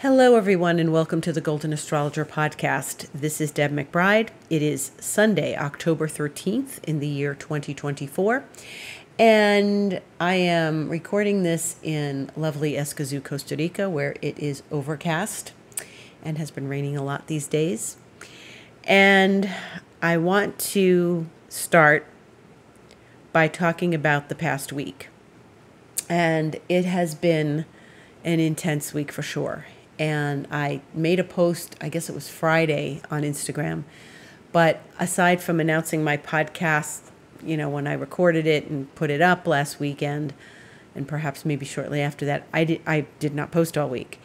Hello, everyone, and welcome to the Golden Astrologer Podcast. This is Deb McBride. It is Sunday, October 13th in the year 2024, and I am recording this in lovely Escazú, Costa Rica, where it is overcast and has been raining a lot these days. And I want to start by talking about the past week. And it has been an intense week for sure. And I made a post, I guess it was Friday, on Instagram. But aside from announcing my podcast, when I recorded it and put it up last weekend, and perhaps maybe shortly after that, I did not post all week.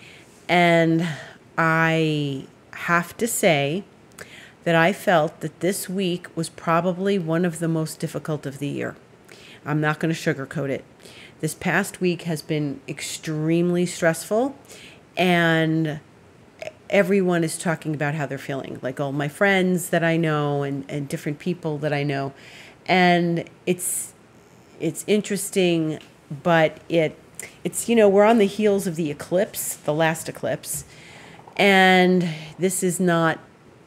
And I have to say that I felt that this week was probably one of the most difficult of the year. I'm not going to sugarcoat it. This past week has been extremely stressful. And everyone is talking about how they're feeling, like all my friends that I know and different people that I know. And it's interesting, but it's we're on the heels of the eclipse, the last eclipse. And this is not,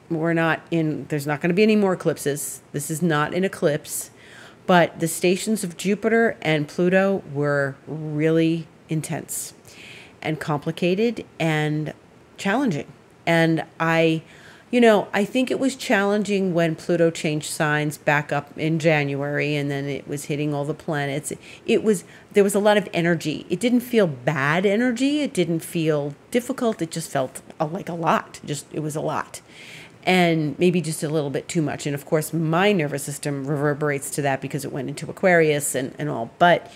there's not going to be any more eclipses. This is not an eclipse, but the stations of Jupiter and Pluto were really intense and complicated and challenging. And I think it was challenging when Pluto changed signs back up in January, and then it was hitting all the planets. There was a lot of energy. It didn't feel bad energy. It didn't feel difficult. It just felt like a lot. It was a lot. And maybe just a little bit too much. And of course, my nervous system reverberates to that because it went into Aquarius and all. But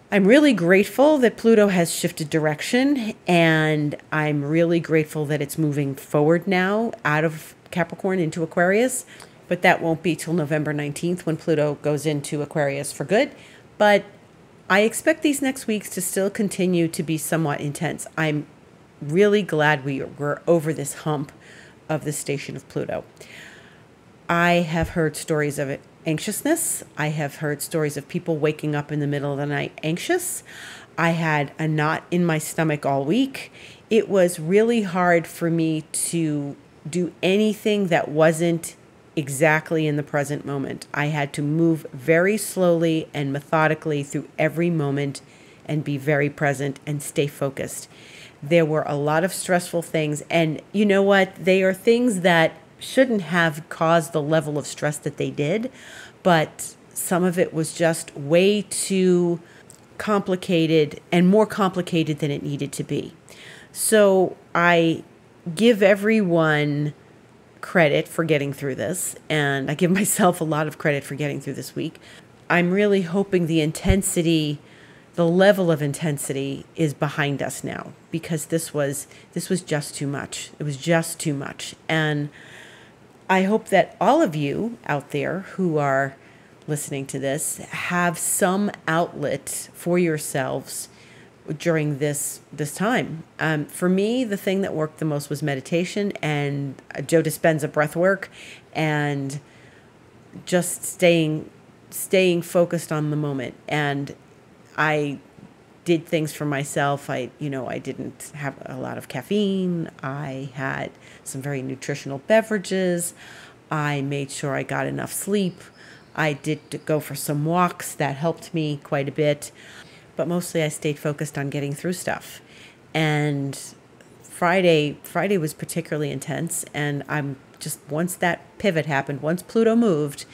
I'm really grateful that Pluto has shifted direction, and I'm really grateful that it's moving forward now out of Capricorn into Aquarius. But that won't be till November 19th when Pluto goes into Aquarius for good. But I expect these next weeks to still continue to be somewhat intense. I'm really glad we're over this hump of the station of Pluto. I have heard stories of anxiousness. I have heard stories of people waking up in the middle of the night anxious. I had a knot in my stomach all week. It was really hard for me to do anything that wasn't exactly in the present moment. I had to move very slowly and methodically through every moment and be very present and stay focused. There were a lot of stressful things, and you know what? They are things that shouldn't have caused the level of stress that they did, but some of it was just way too complicated and more complicated than it needed to be. So I give everyone credit for getting through this, and I give myself a lot of credit for getting through this week. I'm really hoping the level of intensity is behind us now, because this was just too much. It was just too much. And I hope that all of you out there who are listening to this have some outlet for yourselves during this time. For me, the thing that worked the most was meditation and Joe Dispenza breath work, and just staying focused on the moment. And I did things for myself. I didn't have a lot of caffeine. I had some very nutritional beverages. I made sure I got enough sleep. I did go for some walks. That helped me quite a bit. But mostly I stayed focused on getting through stuff. And Friday was particularly intense. And once that pivot happened, once Pluto moved,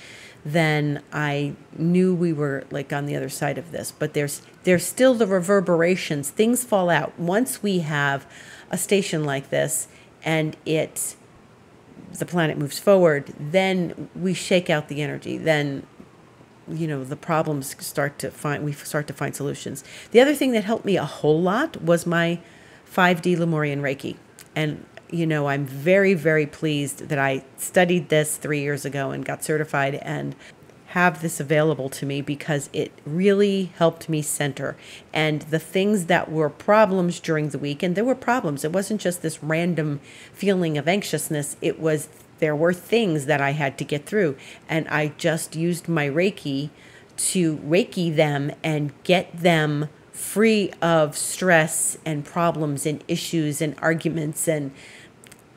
then I knew we were like on the other side of this. But there's still the reverberations. Things fall out. Once we have a station like this and the planet moves forward, then we shake out the energy. Then, the problems we start to find solutions. The other thing that helped me a whole lot was my 5D Lemurian Reiki. And I'm very, very pleased that I studied this 3 years ago and got certified and have this available to me, because it really helped me center. And the things that were problems during the week, and there were problems, it wasn't just this random feeling of anxiousness, there were things that I had to get through. And I just used my Reiki to Reiki them and get them free of stress and problems and issues and arguments. And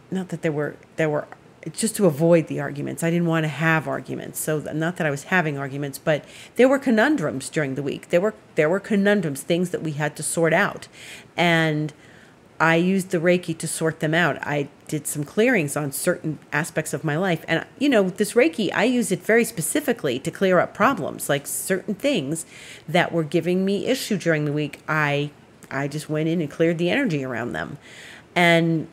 not that there were just to avoid the arguments. I didn't want to have arguments. So not that I was having arguments, but there were conundrums during the week. There were conundrums, things that we had to sort out. And I used the Reiki to sort them out. I did some clearings on certain aspects of my life. And, this Reiki, I use it very specifically to clear up problems, like certain things that were giving me issue during the week. I just went in and cleared the energy around them. And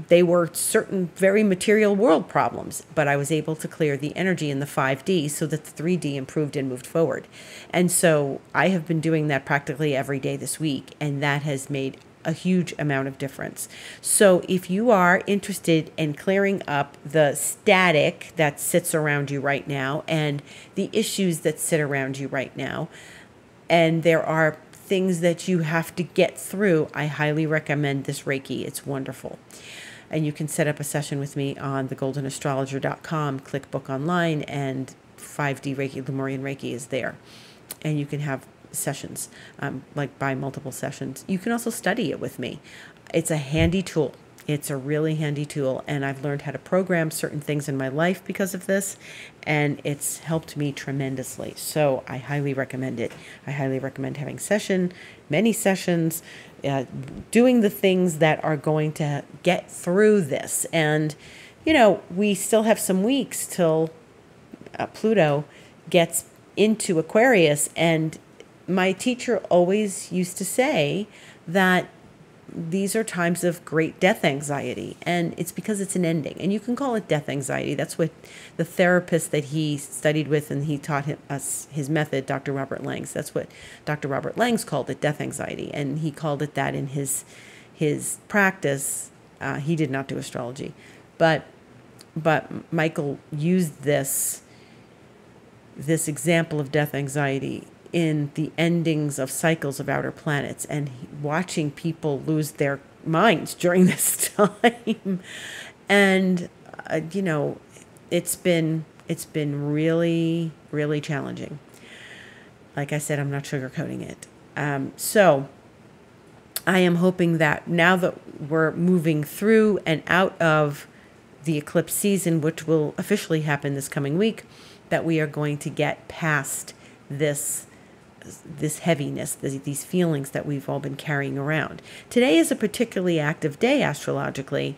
they were certain very material world problems, but I was able to clear the energy in the 5D so that the 3D improved and moved forward. And so I have been doing that practically every day this week, and that has made a huge amount of difference. So if you are interested in clearing up the static that sits around you right now and the issues that sit around you right now, and there are things that you have to get through, I highly recommend this Reiki. It's wonderful. And you can set up a session with me on thegoldenastrologer.com, click book online, and 5D Reiki, Lemurian Reiki is there. And you can have sessions, like buy multiple sessions. You can also study it with me. It's a handy tool. It's a really handy tool, and I've learned how to program certain things in my life because of this, and it's helped me tremendously. So I highly recommend it. I highly recommend having many sessions, doing the things that are going to get through this. And, we still have some weeks till Pluto gets into Aquarius, and my teacher always used to say that these are times of great death anxiety, and it's because it's an ending. And you can call it death anxiety. That's what the therapist that he studied with and he taught us his method, Dr. Robert Langs, that's what Dr. Robert Langs called it, death anxiety. And he called it that in his practice. He did not do astrology, but Michael used this example of death anxiety in the endings of cycles of outer planets, and watching people lose their minds during this time. And it's been really, really challenging. Like I said, I'm not sugarcoating it. So I am hoping that now that we're moving through and out of the eclipse season, which will officially happen this coming week, that we are going to get past this heaviness, these feelings that we've all been carrying around. Today is a particularly active day astrologically.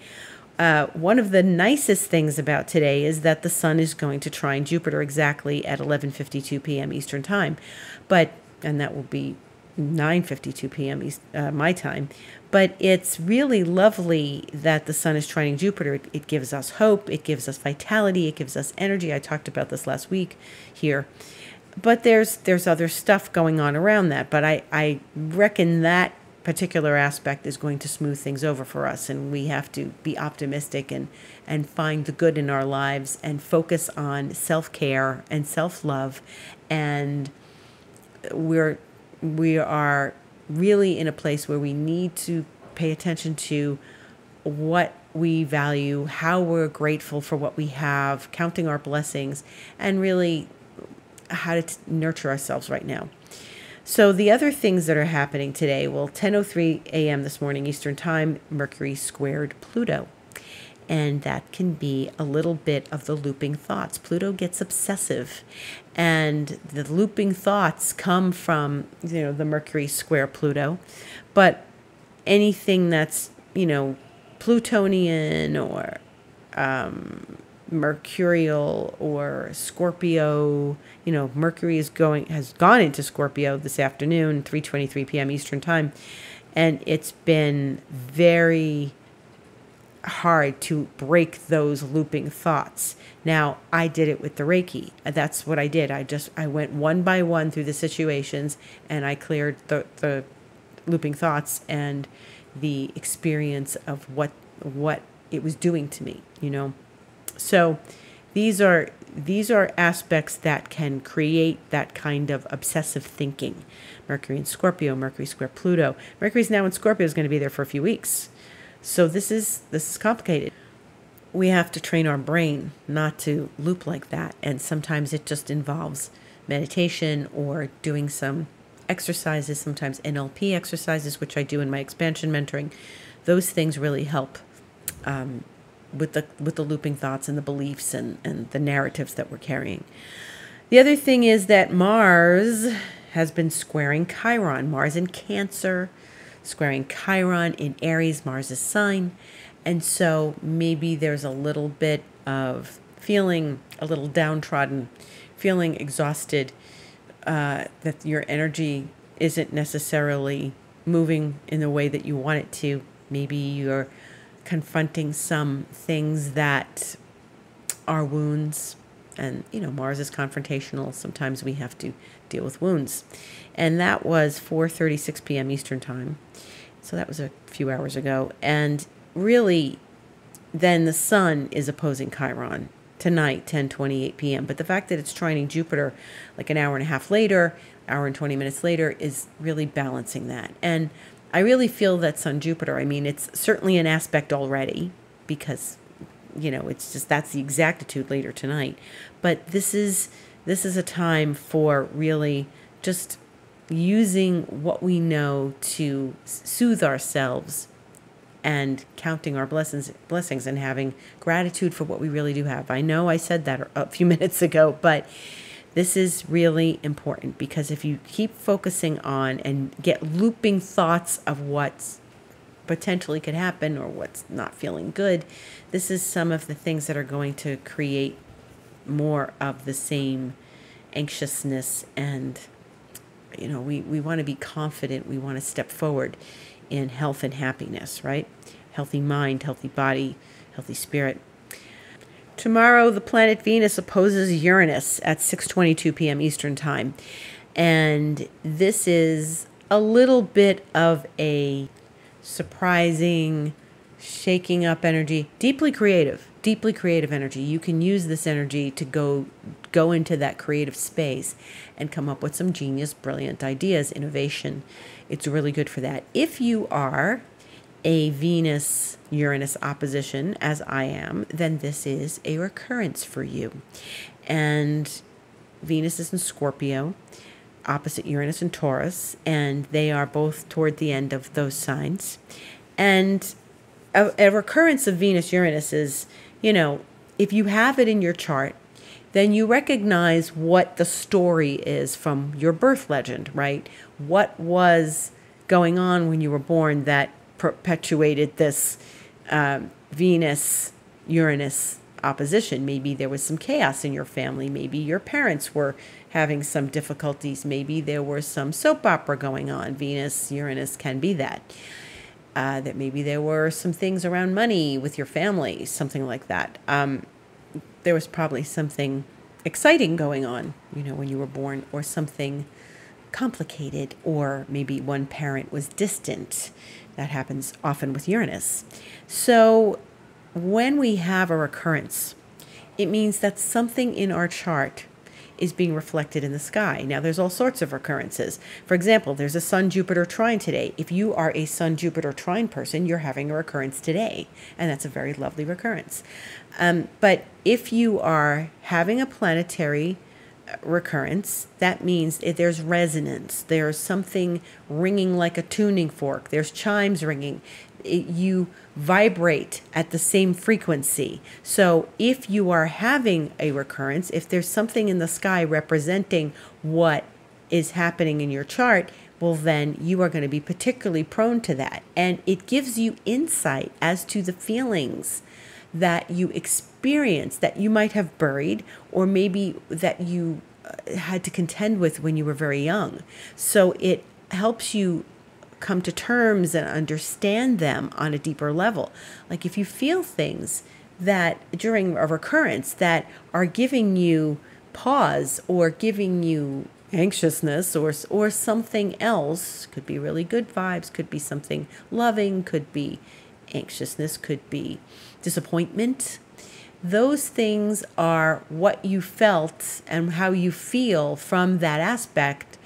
One of the nicest things about today is that the sun is going to trine Jupiter exactly at 11:52 p.m. Eastern Time, and that will be 9:52 p.m. My time. But it's really lovely that the sun is trining Jupiter. It gives us hope. It gives us vitality. It gives us energy. I talked about this last week here. But there's other stuff going on around that. But I reckon that particular aspect is going to smooth things over for us. And we have to be optimistic and find the good in our lives and focus on self-care and self-love. And we are really in a place where we need to pay attention to what we value, how we're grateful for what we have, counting our blessings, and really how to nurture ourselves right now. So the other things that are happening today, 10:03 a.m. this morning Eastern Time, Mercury squared Pluto. And that can be a little bit of the looping thoughts. Pluto gets obsessive, and the looping thoughts come from, the Mercury square Pluto. But anything that's, Plutonian or Mercurial or Scorpio, Mercury has gone into Scorpio this afternoon, 3:23 p.m. Eastern Time, and it's been very hard to break those looping thoughts. Now, I did it with the Reiki. That's what I did. I went one by one through the situations, and I cleared the looping thoughts and the experience of what it was doing to me, So these are aspects that can create that kind of obsessive thinking. Mercury in Scorpio, Mercury square Pluto. Mercury's now in Scorpio, is going to be there for a few weeks. So this is complicated. We have to train our brain not to loop like that. And sometimes it just involves meditation or doing some exercises, sometimes NLP exercises, which I do in my expansion mentoring. Those things really help with the looping thoughts and the beliefs and the narratives that we're carrying. The other thing is that Mars has been squaring Chiron. Mars in Cancer, squaring Chiron in Aries, Mars' sign. And so maybe there's a little bit of feeling a little downtrodden, feeling exhausted, that your energy isn't necessarily moving in the way that you want it to. Maybe you're confronting some things that are wounds. And, Mars is confrontational. Sometimes we have to deal with wounds. And that was 4:36 p.m. Eastern Time. So that was a few hours ago. And really, then the sun is opposing Chiron tonight, 10:28 p.m. But the fact that it's trining Jupiter like an hour and a half later, hour and 20 minutes later, is really balancing that. And I really feel that Sun-Jupiter, it's certainly an aspect already because, it's just that's the exactitude later tonight. But this is a time for really just using what we know to soothe ourselves and counting our blessings and having gratitude for what we really do have. I know I said that a few minutes ago, but this is really important because if you keep focusing on and get looping thoughts of what's potentially could happen or what's not feeling good, this is some of the things that are going to create more of the same anxiousness. And, we want to be confident. We want to step forward in health and happiness, right? Healthy mind, healthy body, healthy spirit. Tomorrow, the planet Venus opposes Uranus at 6:22 p.m. Eastern Time. And this is a little bit of a surprising, shaking up energy, deeply creative energy. You can use this energy to go into that creative space and come up with some genius, brilliant ideas, innovation. It's really good for that. If you are a Venus-Uranus opposition, as I am, then this is a recurrence for you. And Venus is in Scorpio, opposite Uranus and Taurus, and they are both toward the end of those signs. And a recurrence of Venus-Uranus is, if you have it in your chart, then you recognize what the story is from your birth legend, right? What was going on when you were born that perpetuated this Venus-Uranus opposition? Maybe there was some chaos in your family. Maybe your parents were having some difficulties. Maybe there was some soap opera going on. Venus-Uranus can be that. That maybe there were some things around money with your family, something like that. There was probably something exciting going on, when you were born, or something complicated, or maybe one parent was distant. That happens often with Uranus. So when we have a recurrence, it means that something in our chart is being reflected in the sky. Now, there's all sorts of recurrences. For example, there's a Sun-Jupiter trine today. If you are a Sun-Jupiter trine person, you're having a recurrence today, and that's a very lovely recurrence. But if you are having a planetary recurrence, that means there's resonance. There's something ringing like a tuning fork. There's chimes ringing. You vibrate at the same frequency. So if you are having a recurrence, if there's something in the sky representing what is happening in your chart, well, then you are going to be particularly prone to that. And it gives you insight as to the feelings that you experience that you might have buried, or maybe that you had to contend with when you were very young. So it helps you come to terms and understand them on a deeper level. Like if you feel things that during a recurrence that are giving you pause or giving you anxiousness or something else, could be really good vibes, could be something loving, could be anxiousness, could be disappointment. Those things are what you felt and how you feel from that aspect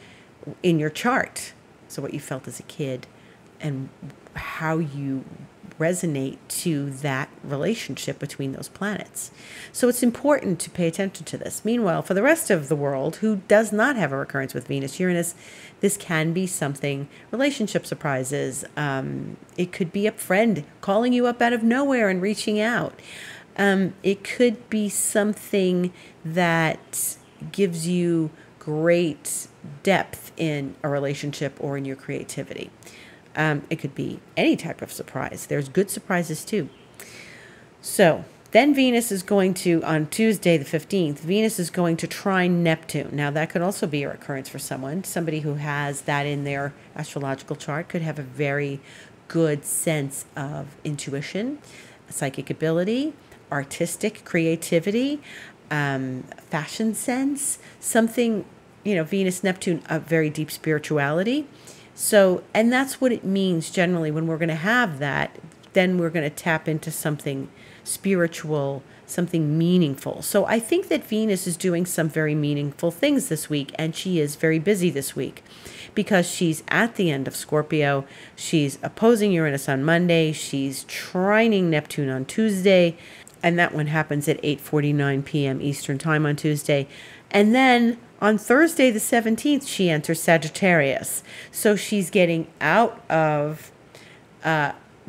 in your chart. So what you felt as a kid and how you resonate to that relationship between those planets. So it's important to pay attention to this. Meanwhile, for the rest of the world who does not have a recurrence with Venus Uranus, this can be something, relationship surprises. It could be a friend calling you up out of nowhere and reaching out. It could be something that gives you great depth in a relationship or in your creativity. It could be any type of surprise. There's good surprises too. So then Venus is going to, on Tuesday the 15th, Venus is going to trine Neptune. Now that could also be a recurrence for someone. Somebody who has that in their astrological chart could have a very good sense of intuition, psychic ability, artistic creativity, fashion sense, something, Venus, Neptune, a very deep spirituality. So, and that's what it means generally when we're going to have that, then we're going to tap into something spiritual, something meaningful. So I think that Venus is doing some very meaningful things this week, and she is very busy this week because she's at the end of Scorpio. She's opposing Uranus on Monday. She's trining Neptune on Tuesday, and that one happens at 8:49 p.m. Eastern Time on Tuesday. And then on Thursday the 17th, she enters Sagittarius. So she's getting out of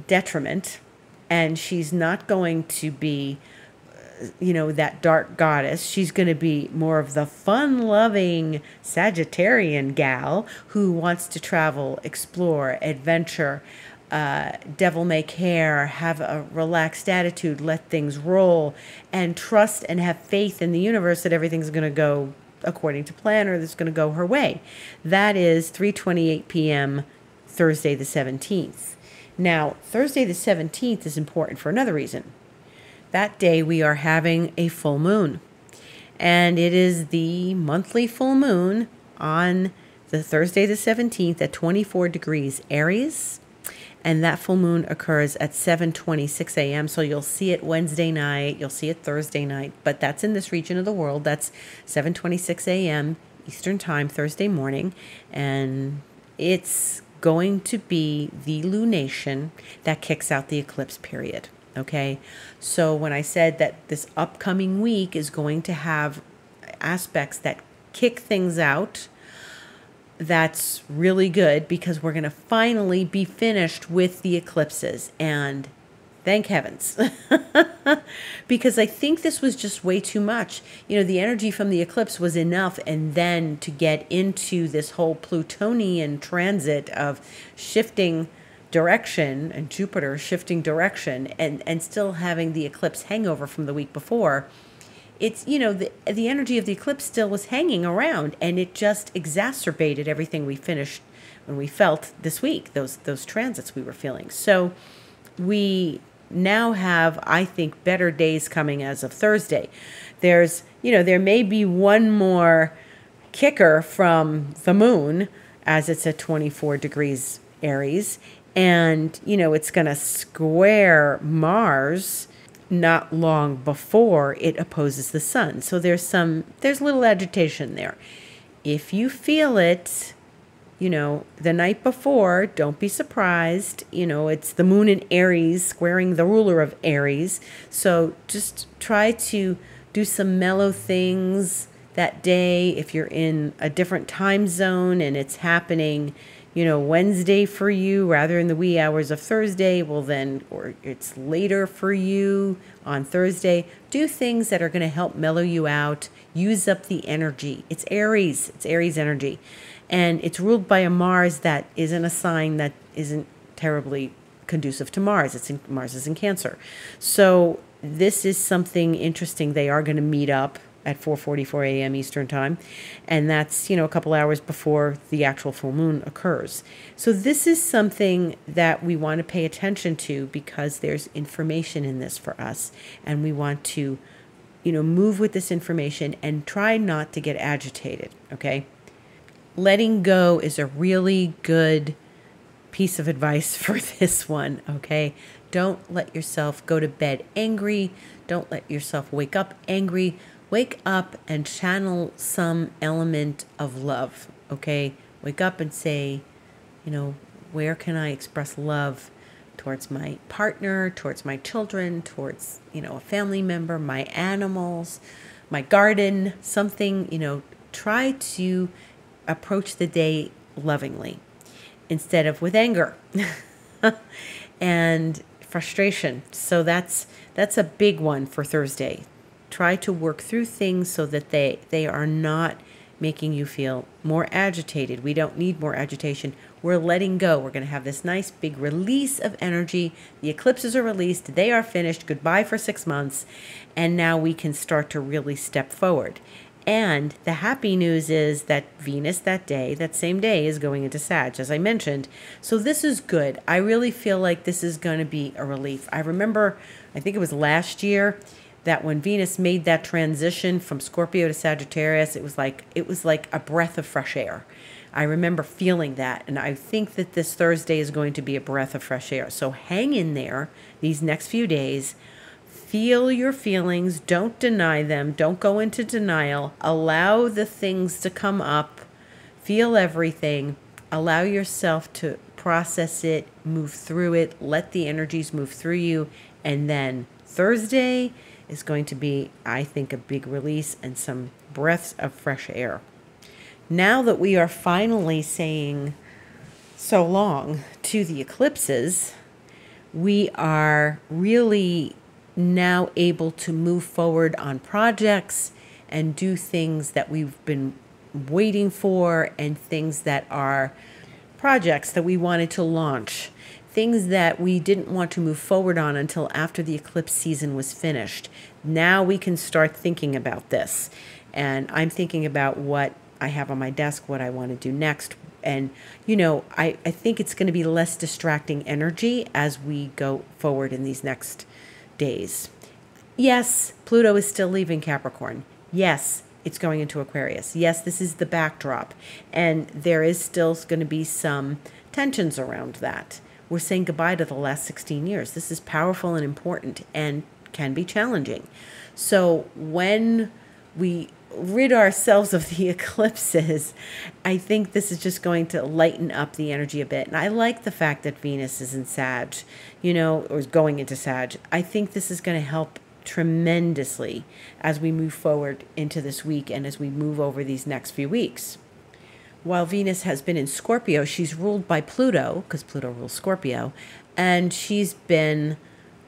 detriment, and she's not going to be, that dark goddess. She's going to be more of the fun-loving Sagittarian gal who wants to travel, explore, adventure, devil may care, have a relaxed attitude, let things roll, and trust and have faith in the universe that everything's going to go according to plan, or that's going to go her way. That is 3:28 p.m. Thursday the 17th. Now, Thursday the 17th is important for another reason. That day we are having a full moon, and it is the monthly full moon on the Thursday the 17th at 24 degrees Aries. And that full moon occurs at 7:26 a.m. So you'll see it Wednesday night, you'll see it Thursday night, but that's in this region of the world. That's 7:26 a.m. Eastern Time, Thursday morning. And it's going to be the lunation that kicks out the eclipse period. Okay. So when I said that this upcoming week is going to have aspects that kick things out, that's really good because we're going to finally be finished with the eclipses, and thank heavens. Because I think this was just way too much. The energy from the eclipse was enough, and then to get into this whole Plutonian transit of shifting direction, and Jupiter shifting direction, and still having the eclipse hangover from the week before. It's, the energy of the eclipse still was hanging around, and it just exacerbated everything we finished when we felt this week, those transits we were feeling. So we now have, I think, better days coming as of Thursday. There's, there may be one more kicker from the moon as it's at 24 degrees Aries, and, it's going to square Mars not long before it opposes the sun. So there's little agitation there. If you feel it, the night before, don't be surprised. It's the moon in Aries squaring the ruler of Aries. So just try to do some mellow things that day. If you're in a different time zone and it's happening, Wednesday for you rather in the wee hours of Thursday, well then, or it's later for you on Thursday, do things that are going to help mellow you out, use up the energy. It's Aries energy. And it's ruled by a Mars that isn't a sign that isn't terribly conducive to Mars. Mars is in Cancer. So this is something interesting. They are going to meet up at 4:44 a.m. Eastern Time, and that's, a couple hours before the actual full moon occurs. So this is something that we want to pay attention to because there's information in this for us, and we want to, move with this information and try not to get agitated, okay? Letting go is a really good piece of advice for this one, okay? Don't let yourself go to bed angry. Don't let yourself wake up angry. Wake up and channel some element of love, okay? Wake up and say, where can I express love towards my partner, towards my children, towards, a family member, my animals, my garden, something, try to approach the day lovingly instead of with anger and frustration. So that's a big one for Thursday. Try to work through things so that they are not making you feel more agitated. We don't need more agitation. We're letting go. We're going to have this nice big release of energy. The eclipses are released. They are finished. Goodbye for 6 months. And now we can start to really step forward. And the happy news is that Venus that same day, is going into Sag, as I mentioned. So this is good. I really feel like this is going to be a relief. I remember, I think it was last year, that when Venus made that transition from Scorpio to Sagittarius, it was like a breath of fresh air. I remember feeling that, and I think that this Thursday is going to be a breath of fresh air. So hang in there these next few days. Feel your feelings. Don't deny them. Don't go into denial. Allow the things to come up. Feel everything. Allow yourself to process it, move through it, let the energies move through you, and then Thursday is going to be, I think, a big release and some breaths of fresh air. Now that we are finally saying so long to the eclipses, we are really now able to move forward on projects and do things that we've been waiting for, and things that are projects that we wanted to launch. Things that we didn't want to move forward on until after the eclipse season was finished. Now we can start thinking about this. And I'm thinking about what I have on my desk, what I want to do next. And, I think it's going to be less distracting energy as we go forward in these next days. Yes, Pluto is still leaving Capricorn. Yes, it's going into Aquarius. Yes, this is the backdrop. And there is still going to be some tensions around that. We're saying goodbye to the last 16 years. This is powerful and important and can be challenging. So when we rid ourselves of the eclipses, I think this is just going to lighten up the energy a bit. And I like the fact that Venus is in Sag, or is going into Sag. I think this is going to help tremendously as we move forward into this week and as we move over these next few weeks. While Venus has been in Scorpio, she's ruled by Pluto, because Pluto rules Scorpio, and she's been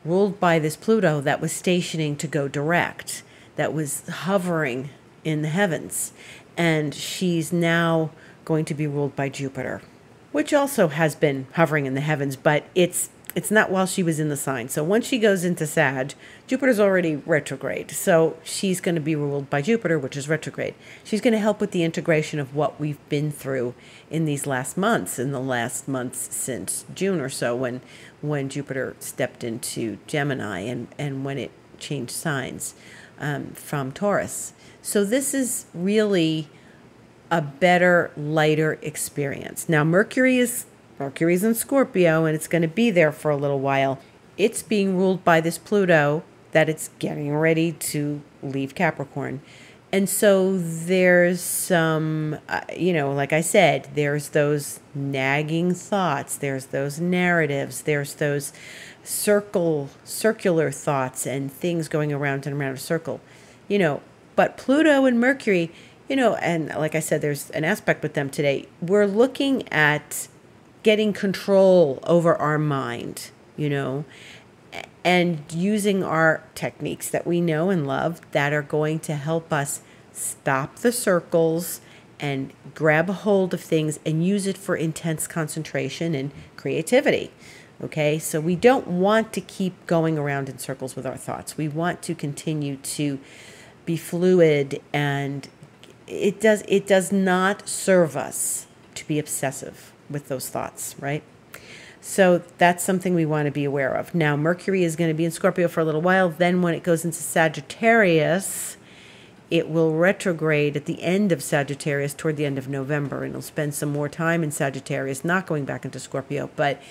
ruled by this Pluto that was stationing to go direct, that was hovering in the heavens. And she's now going to be ruled by Jupiter, which also has been hovering in the heavens, but it's not while she was in the sign. So once she goes into Sag, Jupiter's already retrograde. So she's going to be ruled by Jupiter, which is retrograde. She's going to help with the integration of what we've been through in these last months, since June or so, when Jupiter stepped into Gemini and when it changed signs from Taurus. So this is really a better, lighter experience. Now, Mercury's in Scorpio, and it's going to be there for a little while. It's being ruled by this Pluto that it's getting ready to leave Capricorn. And so there's some, like I said, there's those nagging thoughts, there's those narratives, there's those circular thoughts and things going around and around a circle, But Pluto and Mercury, and like I said, there's an aspect with them today. We're looking at getting control over our mind, and using our techniques that we know and love that are going to help us stop the circles and grab a hold of things and use it for intense concentration and creativity. Okay, so we don't want to keep going around in circles with our thoughts. We want to continue to be fluid, and it does not serve us to be obsessive with those thoughts, right? So that's something we want to be aware of. Now, Mercury is going to be in Scorpio for a little while. Then when it goes into Sagittarius, it will retrograde at the end of Sagittarius toward the end of November, and it'll spend some more time in Sagittarius, not going back into Scorpio, but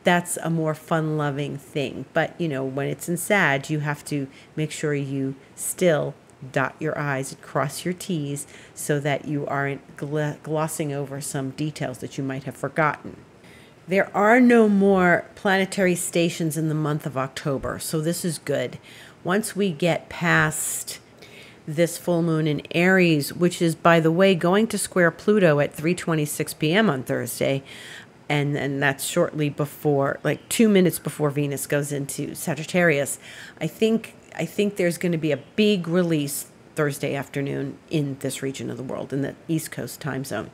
that's a more fun-loving thing. But, when it's in Sag, you have to make sure you still dot your I's and cross your T's so that you aren't glossing over some details that you might have forgotten. There are no more planetary stations in the month of October, so this is good. Once we get past this full moon in Aries, which is, by the way, going to square Pluto at 3:26 p.m. on Thursday, and that's shortly before, like 2 minutes before Venus goes into Sagittarius. I think there's going to be a big release Thursday afternoon in this region of the world, in the East Coast time zone.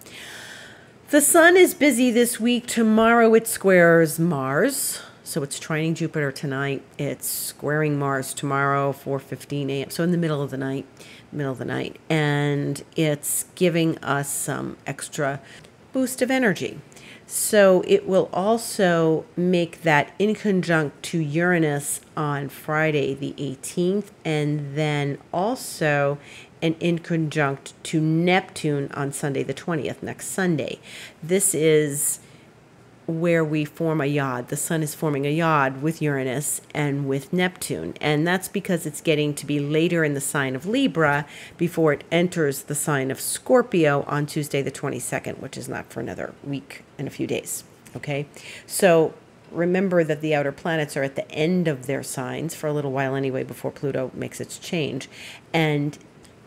The sun is busy this week. Tomorrow it squares Mars. So it's trining Jupiter tonight. It's squaring Mars tomorrow, 4:15 a.m. So in the middle of the night. And it's giving us some extra boost of energy. So it will also make that inconjunct to Uranus on Friday the 18th, and then also an inconjunct to Neptune on Sunday the 20th, next Sunday. This is where we form a yod. The sun is forming a yod with Uranus and with Neptune. And that's because it's getting to be later in the sign of Libra before it enters the sign of Scorpio on Tuesday the 22nd, which is not for another week and a few days. Okay? So remember that the outer planets are at the end of their signs for a little while anyway before Pluto makes its change. And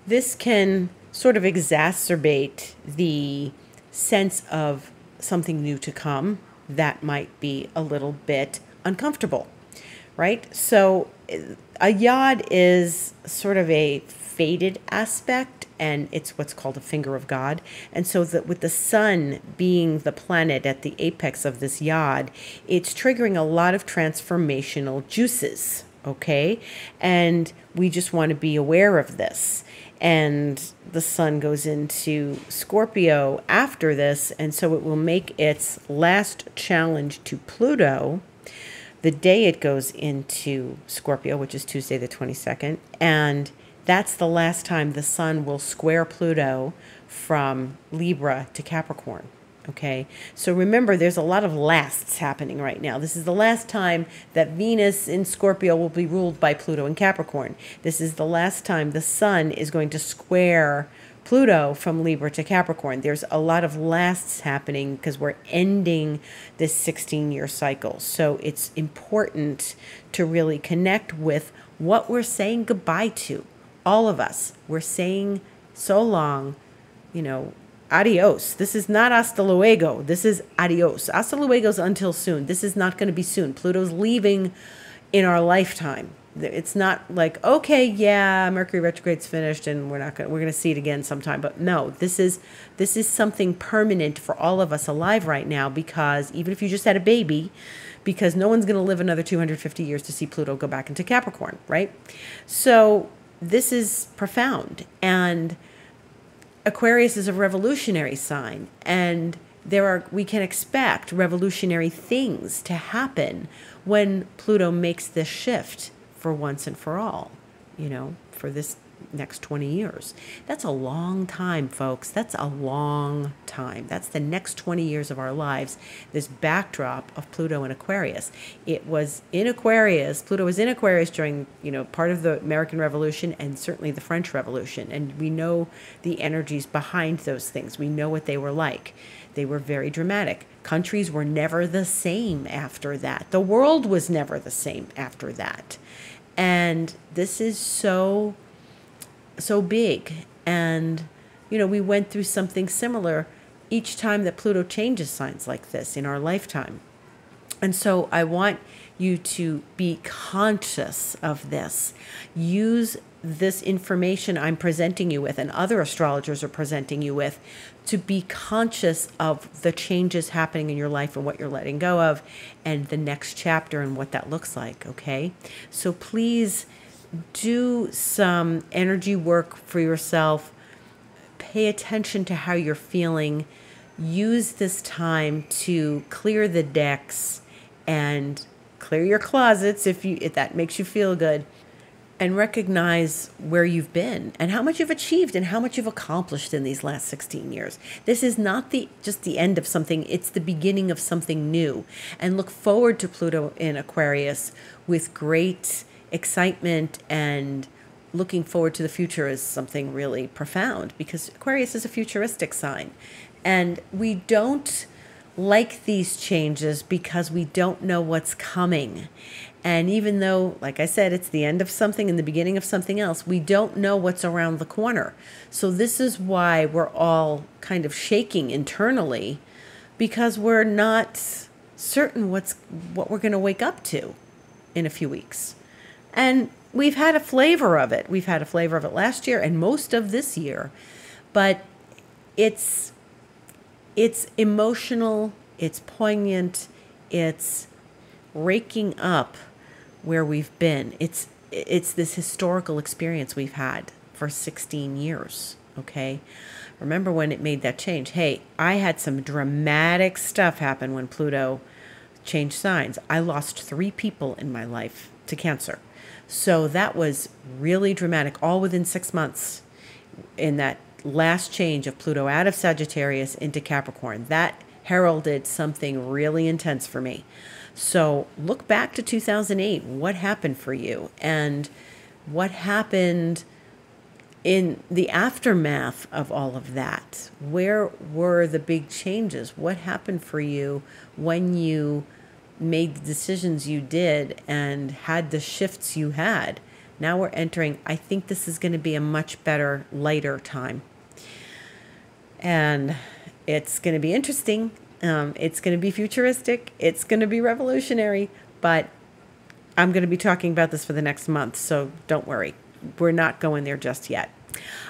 this can sort of exacerbate the sense of something new to come that might be a little bit uncomfortable, right? So a yod is sort of a fated aspect, and it's what's called a finger of God. And so that with the sun being the planet at the apex of this yod, it's triggering a lot of transformational juices, okay? And we just want to be aware of this. And the sun goes into Scorpio after this, and so it will make its last challenge to Pluto the day it goes into Scorpio, which is Tuesday the 22nd, and that's the last time the sun will square Pluto from Libra to Capricorn. Okay, so remember, there's a lot of lasts happening right now. This is the last time that Venus in Scorpio will be ruled by Pluto in Capricorn. This is the last time the sun is going to square Pluto from Libra to Capricorn. There's a lot of lasts happening because we're ending this 16-year cycle. So it's important to really connect with what we're saying goodbye to. All of us, we're saying so long, adios. This is not hasta luego. This is adios. Hasta luego's until soon. This is not going to be soon. Pluto's leaving in our lifetime. It's not like, okay, yeah, Mercury retrograde's finished and we're going to see it again sometime. But no, this is something permanent for all of us alive right now, because even if you just had a baby, because no one's going to live another 250 years to see Pluto go back into Capricorn, right? So this is profound. And Aquarius is a revolutionary sign, and we can expect revolutionary things to happen when Pluto makes this shift for once and for all, for this next 20 years. That's a long time, folks. That's a long time. That's the next 20 years of our lives, this backdrop of Pluto in Aquarius. It was in Aquarius, Pluto was in Aquarius during, part of the American Revolution and certainly the French Revolution. And we know the energies behind those things. We know what they were like. They were very dramatic. Countries were never the same after that. The world was never the same after that. And this is so big. And, we went through something similar each time that Pluto changes signs like this in our lifetime. And so I want you to be conscious of this. Use this information I'm presenting you with and other astrologers are presenting you with to be conscious of the changes happening in your life and what you're letting go of and the next chapter and what that looks like, okay? So please do some energy work for yourself. Pay attention to how you're feeling. Use this time to clear the decks and clear your closets if that makes you feel good, and recognize where you've been and how much you've achieved and how much you've accomplished in these last 16 years. This is not just the end of something, it's the beginning of something new. And look forward to Pluto in Aquarius with great excitement, and looking forward to the future is something really profound, because Aquarius is a futuristic sign. And we don't like these changes because we don't know what's coming. And even though, like I said, it's the end of something and the beginning of something else, we don't know what's around the corner. So this is why we're all kind of shaking internally, because we're not certain what we're going to wake up to in a few weeks. And we've had a flavor of it. We've had a flavor of it last year and most of this year. But it's emotional, it's poignant, it's raking up where we've been. It's this historical experience we've had for 16 years, okay? Remember when it made that change? Hey, I had some dramatic stuff happen when Pluto changed signs. I lost 3 people in my life to cancer. So that was really dramatic, all within 6 months in that last change of Pluto out of Sagittarius into Capricorn. That heralded something really intense for me. So look back to 2008. What happened for you? And what happened in the aftermath of all of that? Where were the big changes? What happened for you when you made the decisions you did and had the shifts you had? Now we're entering, I think this is going to be a much better, lighter time. And it's going to be interesting. It's going to be futuristic. It's going to be revolutionary. But I'm going to be talking about this for the next month, so don't worry. We're not going there just yet.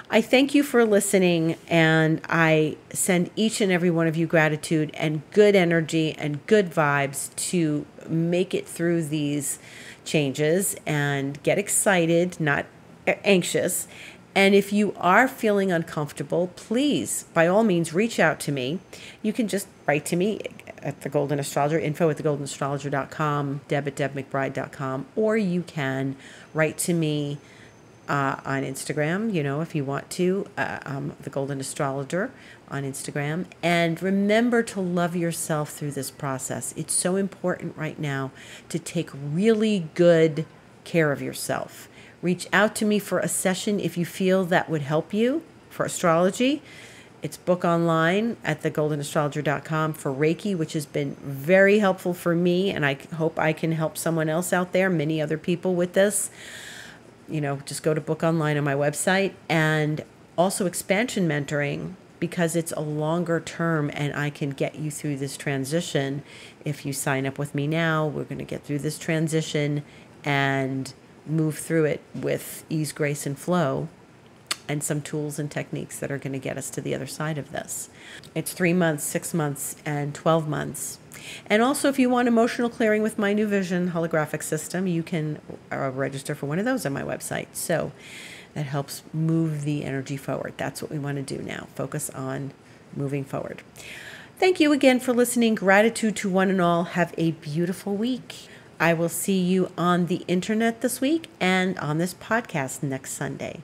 I thank you for listening, and I send each and every one of you gratitude and good energy and good vibes to make it through these changes and get excited, not anxious. And if you are feeling uncomfortable, please, by all means, reach out to me. You can just write to me at the Golden Astrologer, info@thegoldenastrologer.com, deb@debmcbride.com, or you can write to me on Instagram, if you want to, the Golden Astrologer on Instagram. And remember to love yourself through this process. It's so important right now to take really good care of yourself. Reach out to me for a session if you feel that would help you for astrology. It's book online at thegoldenastrologer.com for Reiki, which has been very helpful for me, and I hope I can help someone else out there, many other people with this. Just go to book online on my website. And also expansion mentoring, because it's a longer term and I can get you through this transition. If you sign up with me now, we're going to get through this transition and move through it with ease, grace, and flow, and some tools and techniques that are going to get us to the other side of this. It's 3 months, 6 months, and 12 months. And also, if you want emotional clearing with my new vision holographic system, you can register for one of those on my website. So that helps move the energy forward. That's what we want to do now. Focus on moving forward. Thank you again for listening. Gratitude to one and all. Have a beautiful week. I will see you on the internet this week and on this podcast next Sunday.